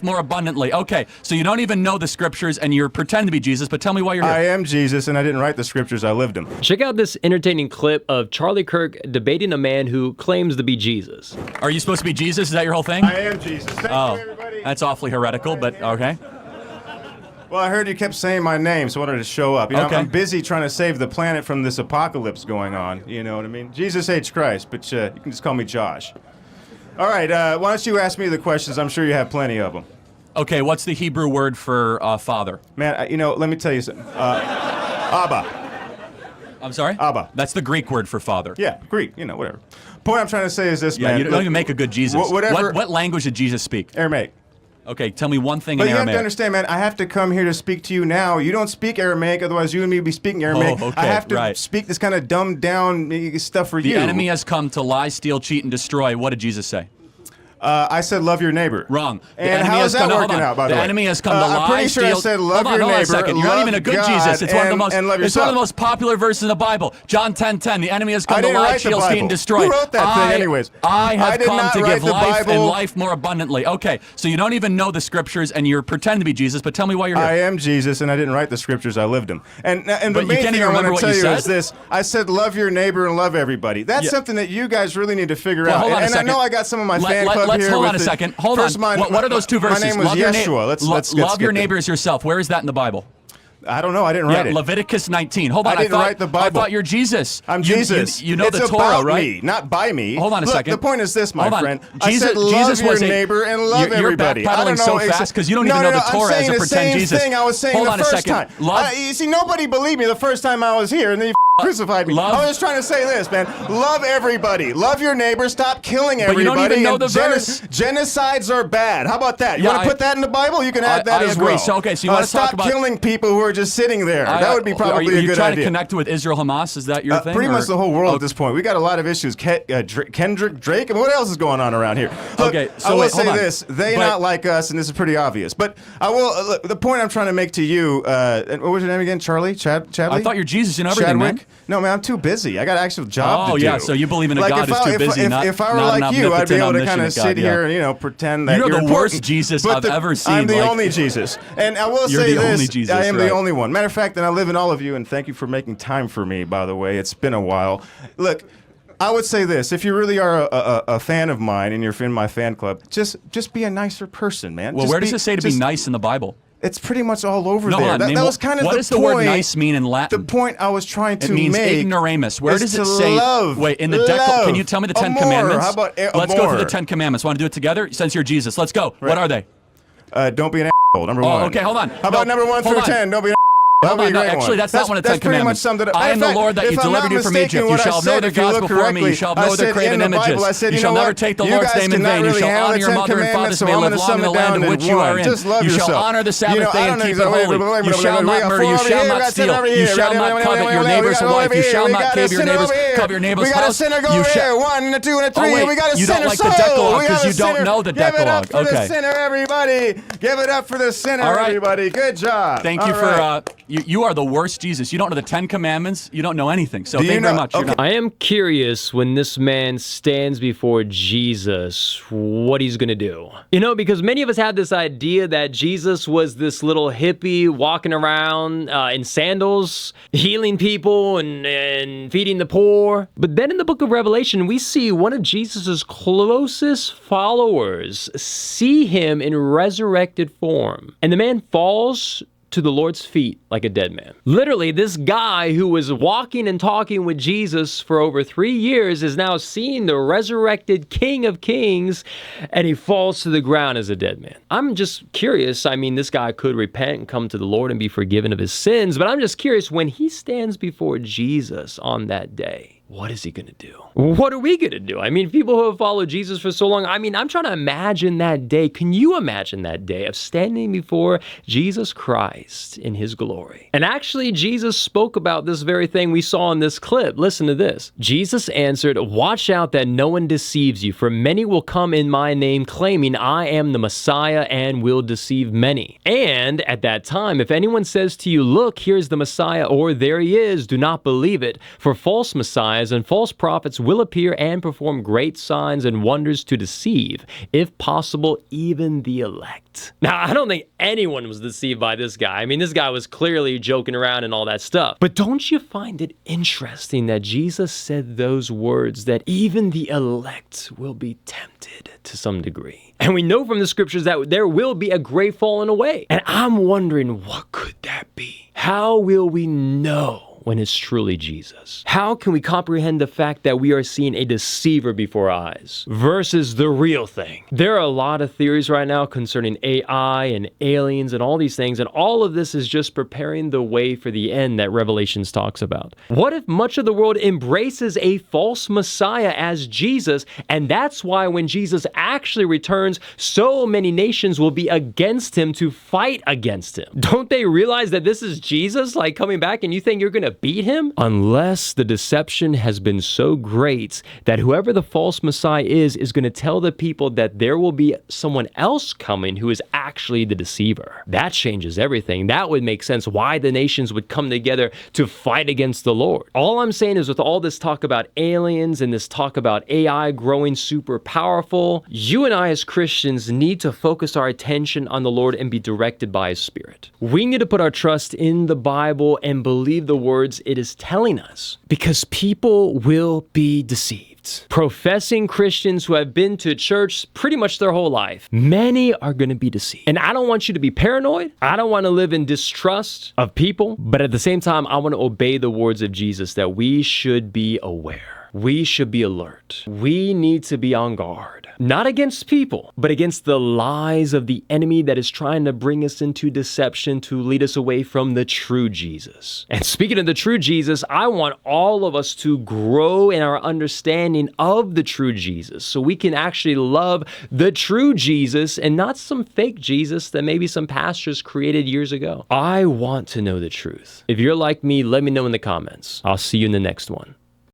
more abundantly. Okay, so you don't even know the scriptures and you're pretending to be Jesus, but tell me why you're here. I am Jesus, and I didn't write the scriptures, I lived them. Check out this entertaining clip of Charlie Kirk debating a man who claims to be Jesus. Are you supposed to be Jesus? Is that your whole thing? I am Jesus. Thank you, everybody. That's awfully heretical, but okay. Well, I heard you kept saying my name, so I wanted to show up. You know, Okay. I'm busy trying to save the planet from this apocalypse going on. You know what I mean? Jesus hates Christ, but you can just call me Josh. All right, why don't you ask me the questions? I'm sure you have plenty of them. Okay, what's the Hebrew word for father? Man, let me tell you something. Abba. I'm sorry? Abba. That's the Greek word for father. Yeah, Greek, whatever. Point I'm trying to say is this, Yeah, man. you don't even make a good Jesus. Whatever. What language did Jesus speak? Aramaic. Okay, tell me one thing But in you have Aramaic. to understand, man, I have to come here to speak to you now. You don't speak Aramaic, otherwise you and me would be speaking Aramaic. Oh, okay, I have to right. speak this kind of dumbed down stuff for The you. enemy has come to lie, steal, cheat, and destroy. What did Jesus say? I said love your neighbor. Wrong. The And enemy how has is come that to, working out, by the way? enemy has come to lie, I'm pretty sure I steal. said love hold your on a neighbor, second. You're not love even a good God, Jesus. It's one of the most. and love It's one of the yourself. most popular verses in the Bible. John 10:10. The enemy has come I to didn't lie, write the steal, steal, Bible. and destroy. Who wrote that thing anyways? I have I did come not to write give the life and Bible. life more abundantly. Okay, so you don't even know the scriptures and you're pretending to be Jesus, but tell me why you're here. I am Jesus, and I didn't write the scriptures, I lived them. And the But you main can't thing even I want remember to what tell you you said? is this. I said love your neighbor and love everybody. That's Yeah. something that you guys really need to figure Well, out. hold on a And I second. know I got some of my fan club let's here. hold with on a the- second. Hold First, on. What are those two verses? My name was Love your Yeshua. Let's love your get neighbor there. as yourself. Where is that in the Bible? I don't know. I didn't write it. Leviticus 19. Hold on. I didn't write the Bible. I thought you're Jesus. I'm You- Jesus. You know it's the Torah, about right? me, not by me. Hold on a Look, second. The point is this, my Hold on. friend. Jesus, I said love Jesus your was neighbor and love you're everybody. I backpedaling don't know so fast because you don't even know the Torah as a I'm saying pretend the Jesus. same thing I was saying Hold the on a first second. time. Love- You see, nobody believed me the first time I was here, and then you crucified me. love- I was just trying to say this, man. Love everybody. Love your neighbor. Stop killing But you everybody. don't even know and the verse. Genocides are bad. How about that? You Yeah, want to put that in the Bible? You can add that I as agree. well. So, okay, so you want to talk stop about killing people who are just sitting there. That would be probably are a you good trying idea. to connect with Israel Hamas? Is that your thing? Pretty or- much the whole world at this point. We got a lot of issues. Kendrick, Drake, and what else is going on around here? Look, Okay, so I will wait, say hold on. this: they But- not like us, and this is pretty obvious. But I will. Look, the point I'm trying to make to you. And what was your name again? Charlie? Chadley? I thought you're Jesus. You know everything, Chadwick? man. No, man, I'm too busy. I got an actual job to do. Oh, yeah, so you believe in a God who's too busy, if I were not an like you, I'd be omnipotent, able to kind of omniscient God, sit here and pretend that You're you're the important. worst Jesus But I've ever seen, I'm the like- only Jesus, and I will You're say the this: only Jesus, I am right. the only one. Matter of fact, and I live in all of you, and thank you for making time for me. By the way, it's been a while. Look. I would say this: if you really are a fan of mine and you're in my fan club, just be a nicer person, man. Well, Just where does it say to be nice in the Bible? It's pretty much all over No, there. hold on. That was kind of what the does the point. word nice mean in Latin? The point I was trying to It means make ignoramus. Where is does it to say? love. Wait, in the Love. Can you tell me the 10 Amor. Commandments? How about Let's go amor? through the 10 Commandments. Want to do it together? Since you're Jesus, let's go. What are they? Don't be an asshole. Number one. Okay, hold on. How about number 1 hold through on. 10? Don't be an Hold on, no, actually, that's not one of the 10 pretty Commandments. much summed it up. I am In the fact, Lord that you if I'm delivered not you from mistaken, Egypt. You what I shall have no said, other if you gods look before me. You correctly, shall have no I other said graven in the Bible, images. I said, You you shall know never what? take the You Lord's guys name in cannot vain. You really shall handle honor the your 10 mother and father, commandments, so may so I'm live gonna long in sum the it land down in in which you are one. in. Just love You shall yourself. honor the Sabbath I day don't and know keep it exactly- holy. wait, You shall not murder. You shall not steal. You shall not covet your neighbor's wife. You shall not covet your neighbor's house. We got a sinner go here. 1, 2, and 3. wait, We got a you don't sinner like the soul. Decalogue We 'cause got a you don't sinner. know the Give it up Decalogue. for the Okay. sinner, everybody. Give it up for the sinner, All right. everybody. Good job. Thank you All for, right. you are the worst Jesus. You don't know the 10 Commandments. You don't know anything. So Do you thank you very know- much. You're okay. not- I am curious when this man stands before Jesus, what he's going to do. You know, because many of us have this idea that Jesus was this little hippie walking around in sandals, healing people and feeding the poor. But then in the book of Revelation, we see one of Jesus's closest followers see him in resurrected form. And the man falls to the Lord's feet like a dead man. Literally, this guy who was walking and talking with Jesus for over 3 years is now seeing the resurrected King of Kings, and he falls to the ground as a dead man. I'm just curious. I mean, this guy could repent and come to the Lord and be forgiven of his sins, but I'm just curious, when he stands before Jesus on that day, what is he going to do? What are we going to do? I mean, people who have followed Jesus for so long, I mean, I'm trying to imagine that day. Can you imagine that day of standing before Jesus Christ in his glory? And actually, Jesus spoke about this very thing we saw in this clip. Listen to this. Jesus answered, "Watch out that no one deceives you, for many will come in my name claiming I am the Messiah and will deceive many. And at that time, if anyone says to you, 'Look, here's the Messiah,' or 'There he is,' do not believe it, for false messiahs eyes, and false prophets will appear and perform great signs and wonders to deceive, if possible, even the elect. Now, I don't think anyone was deceived by this guy. I mean, this guy was clearly joking around and all that stuff. But don't you find it interesting that Jesus said those words, that even the elect will be tempted to some degree? And we know from the scriptures that there will be a great falling away. And I'm wondering, what could that be? How will we know when it's truly Jesus? How can we comprehend the fact that we are seeing a deceiver before our eyes versus the real thing? There are a lot of theories right now concerning AI and aliens and all these things, and all of this is just preparing the way for the end that Revelations talks about. What if much of the world embraces a false Messiah as Jesus, and that's why when Jesus actually returns, so many nations will be against him to fight against him? Don't they realize that this is Jesus, like, coming back, and you think you're gonna beat him? Unless the deception has been so great that whoever the false Messiah is going to tell the people that there will be someone else coming who is actually the deceiver. That changes everything. That would make sense why the nations would come together to fight against the Lord. All I'm saying is, with all this talk about aliens and this talk about AI growing super powerful, you and I as Christians need to focus our attention on the Lord and be directed by His Spirit. We need to put our trust in the Bible and believe the words it is telling us, because people will be deceived. Professing Christians who have been to church pretty much their whole life, many are going to be deceived. And I don't want you to be paranoid. I don't want to live in distrust of people. But at the same time, I want to obey the words of Jesus that we should be aware. We should be alert. We need to be on guard. Not against people, but against the lies of the enemy that is trying to bring us into deception to lead us away from the true Jesus. And speaking of the true Jesus, I want all of us to grow in our understanding of the true Jesus so we can actually love the true Jesus and not some fake Jesus that maybe some pastors created years ago. I want to know the truth. If you're like me, let me know in the comments. I'll see you in the next one.